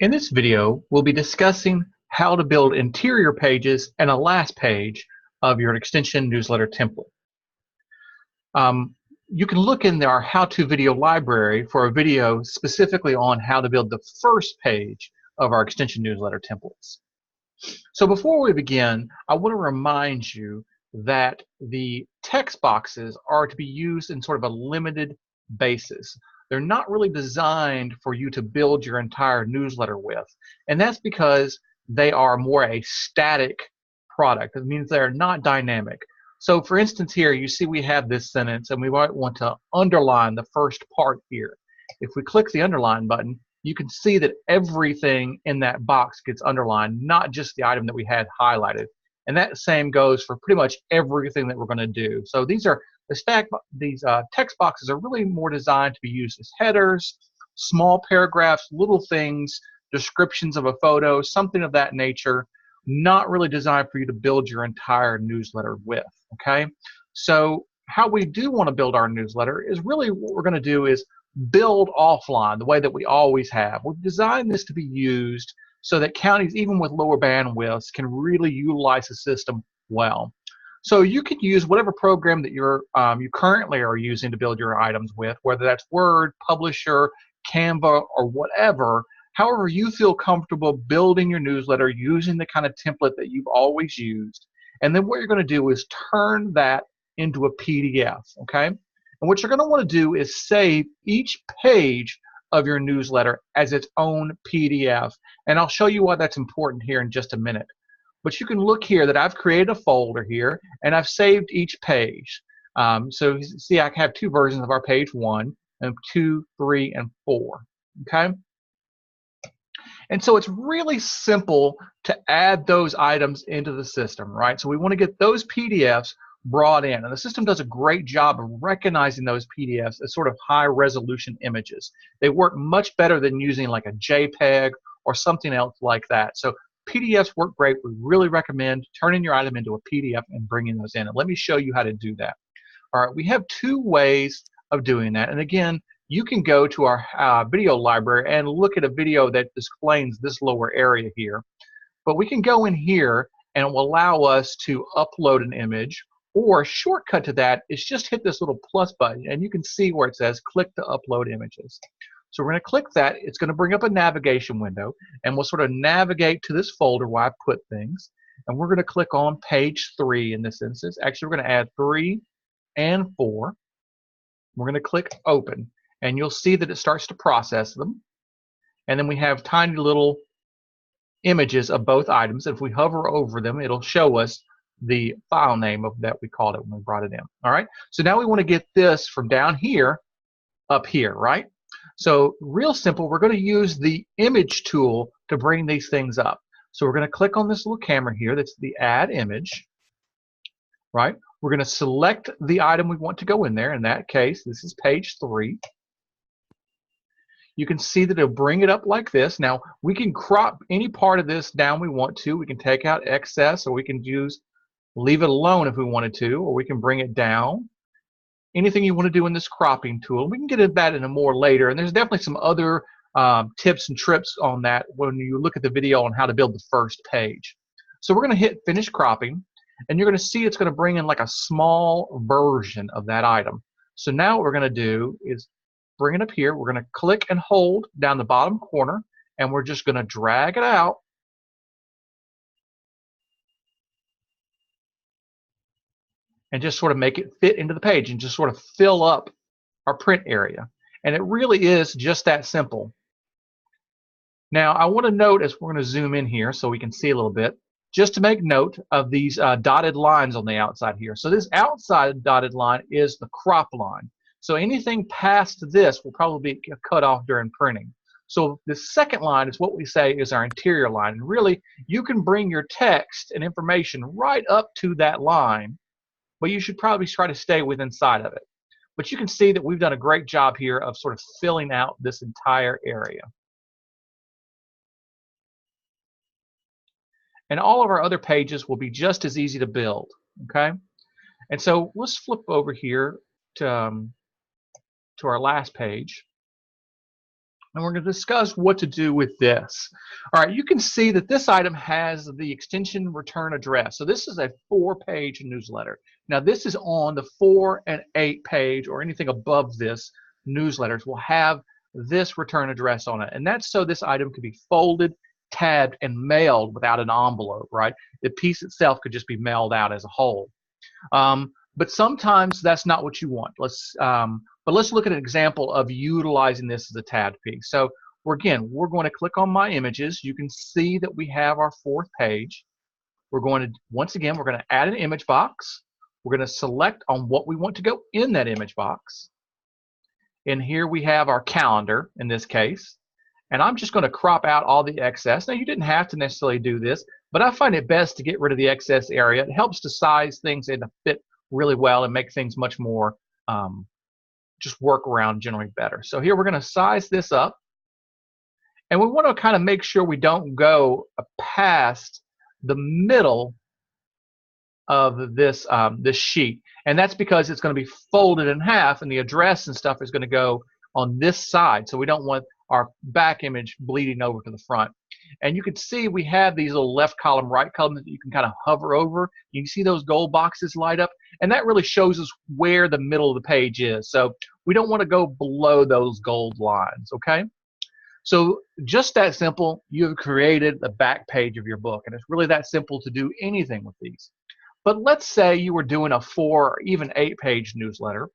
In this video, we'll be discussing how to build interior pages and a last page of your extension newsletter template. You can look in our how-to video library for a video specifically on how to build the first page of our extension newsletter templates. So before we begin, I want to remind you that the text boxes are to be used in sort of a limited basis. They're not really designed for you to build your entire newsletter with, and that's because they are more a static product. It means they're not dynamic. So for instance here, you see we have this sentence and we might want to underline the first part here. If we click the underline button, you can see that everything in that box gets underlined, not just the item that we had highlighted. And that same goes for pretty much everything that we're going to do. So these text boxes are really more designed to be used as headers, small paragraphs, little things, descriptions of a photo, something of that nature, not really designed for you to build your entire newsletter with, okay? So how we do want to build our newsletter is really what we're going to do is build offline the way that we always have. We've designed this to be used so that counties, even with lower bandwidths, can really utilize the system well. So you can use whatever program that you currently are using to build your items with, whether that's Word, Publisher, Canva, or whatever. However you feel comfortable building your newsletter using the kind of template that you've always used. And then what you're going to do is turn that into a PDF, okay? And what you're going to want to do is save each page of your newsletter as its own PDF. And I'll show you why that's important here in just a minute. But you can look here that I've created a folder here and I've saved each page. So you see I have two versions of our page 1 and 2, 3, and 4. Okay? And so it's really simple to add those items into the system, right? So we want to get those PDFs brought in, and the system does a great job of recognizing those PDFs as sort of high resolution images. They work much better than using like a JPEG or something else like that. So PDFs work great. We really recommend turning your item into a PDF and bringing those in. And let me show you how to do that. All right, we have two ways of doing that. And again, you can go to our video library and look at a video that explains this lower area here. But we can go in here and it will allow us to upload an image, or a shortcut to that is just hit this little plus button and you can see where it says click to upload images. So we're going to click that. It's going to bring up a navigation window and we'll sort of navigate to this folder where I put things, and we're going to click on page 3 in this instance. Actually, we're going to add 3 and 4. We're going to click open and you'll see that it starts to process them, and then we have tiny little images of both items. If we hover over them, it'll show us the file name of that we called it when we brought it in. All right, so now we want to get this from down here up here, right? So real simple, we're going to use the image tool to bring these things up. So we're going to click on this little camera here, that's the add image, right? We're going to select the item we want to go in there. In that case, this is page 3. You can see that it'll bring it up like this. Now we can crop any part of this down we want to. We can take out excess, or we can leave it alone if we wanted to, or we can bring it down. Anything you want to do in this cropping tool. We can get into that in a more later, and there's definitely some other tips and tricks on that when you look at the video on how to build the first page. So we're going to hit finish cropping, and you're going to see it's going to bring in like a small version of that item. So now what we're going to do is bring it up here. We're going to click and hold down the bottom corner, and we're just going to drag it out. And just sort of make it fit into the page and just sort of fill up our print area. And it really is just that simple. Now I want to note, as we're going to zoom in here so we can see a little bit, just to make note of these dotted lines on the outside here. So this outside dotted line is the crop line. So anything past this will probably be cut off during printing. So the second line is what we say is our interior line. And really, you can bring your text and information right up to that line, but you should probably try to stay within inside of it. But you can see that we've done a great job here of sort of filling out this entire area. And all of our other pages will be just as easy to build, okay? And so let's flip over here to our last page. And we're going to discuss what to do with this. All right, you can see that this item has the extension return address. So this is a 4-page newsletter. Now this is on the 4 and 8 page, or anything above this. Newsletters will have this return address on it. And that's so this item can be folded, tabbed, and mailed without an envelope, right? The piece itself could just be mailed out as a whole. But sometimes that's not what you want. But let's look at an example of utilizing this as a tabbed piece. So we're going to click on My Images. You can see that we have our 4th page. We're going to add an image box. We're going to select on what we want to go in that image box. And here we have our calendar in this case. And I'm just going to crop out all the excess. Now, you didn't have to necessarily do this, but I find it best to get rid of the excess area. It helps to size things and to fit really well and make things much more just work around generally better. So here we're going to size this up, and we want to kind of make sure we don't go past the middle of this this sheet, and that's because it's going to be folded in half, and the address and stuff is going to go on this side. So we don't want our back image bleeding over to the front. And you can see we have these little left column, right column that you can kind of hover over. You can see those gold boxes light up, and that really shows us where the middle of the page is. So we don't want to go below those gold lines, okay? So just that simple, you have created the back page of your book, and it's really that simple to do anything with these. But let's say you were doing a 4 or even 8-page newsletter,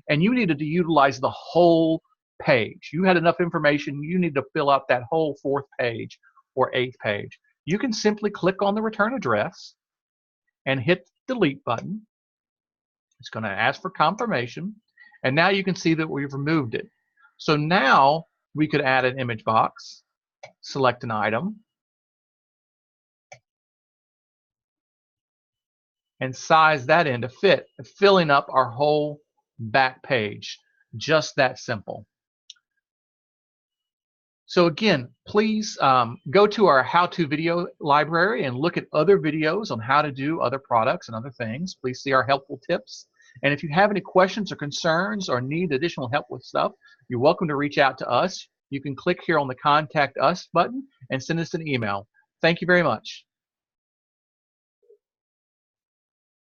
and you needed to utilize the whole page. You had enough information, you need to fill out that whole 4th page or 8th page. You can simply click on the return address and hit the delete button. It's going to ask for confirmation, and now you can see that we've removed it. So now we could add an image box, select an item, and size that in to fit, filling up our whole back page. Just that simple. So again, please go to our how-to video library and look at other videos on how to do other products and other things. Please see our helpful tips. And if you have any questions or concerns or need additional help with stuff, you're welcome to reach out to us. You can click here on the Contact Us button and send us an email. Thank you very much.